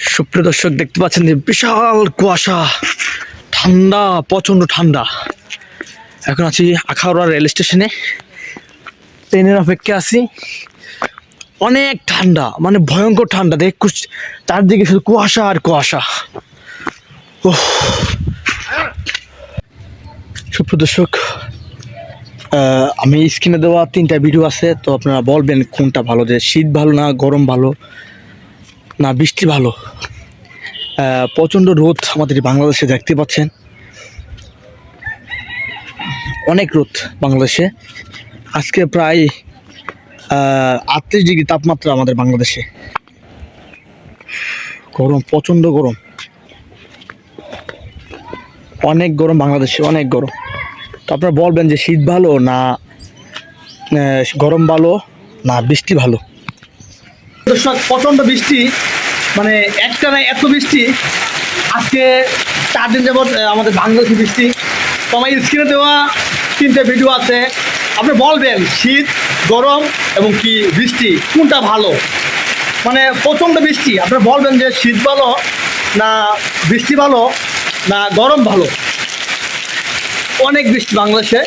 সুপ্রিয় দর্শক দেখতে পাচ্ছেন যে বিশাল কুয়াশা, ঠান্ডা, প্রচণ্ড ঠান্ডা। এখন আছি আখাউড়া রেল স্টেশনে, ট্রেনের অপেক্ষা আছি। অনেক ঠান্ডা, মানে ভয়ঙ্কর ঠান্ডা। দেখ চারদিকে শুধু কুয়াশা আর কুয়াশা। সুপ্রিয় দর্শক, আমি স্ক্রিনে দেওয়া 3টা ভিডিও আছে, তো আপনারা বলবেন কোনটা ভালো, যে শীত ভালো না গরম ভালো না বৃষ্টি ভালো। প্রচণ্ড রোদ আমাদের বাংলাদেশে দেখতে পাচ্ছেন, অনেক রোদ বাংলাদেশে। আজকে প্রায় 38 ডিগ্রি তাপমাত্রা আমাদের বাংলাদেশে। গরম, প্রচণ্ড গরম, অনেক গরম বাংলাদেশে, অনেক গরম। তো আপনারা বলবেন যে শীত ভালো না গরম ভালো না বৃষ্টি ভালো। প্রচণ্ড বৃষ্টি, মানে একটা না এত বৃষ্টি। আজকে 4 দিন যাবৎ আমাদের বাংলাদেশে বৃষ্টি। তো আমার স্ক্রিনে দেওয়া 3টে ভিডিও আছে, আপনি বলবেন শীত, গরম এবং কি বৃষ্টি কোনটা ভালো। মানে প্রচণ্ড বৃষ্টি, আপনি বলবেন যে শীত ভালো না বৃষ্টি ভালো না গরম ভালো। অনেক বৃষ্টি বাংলাদেশে।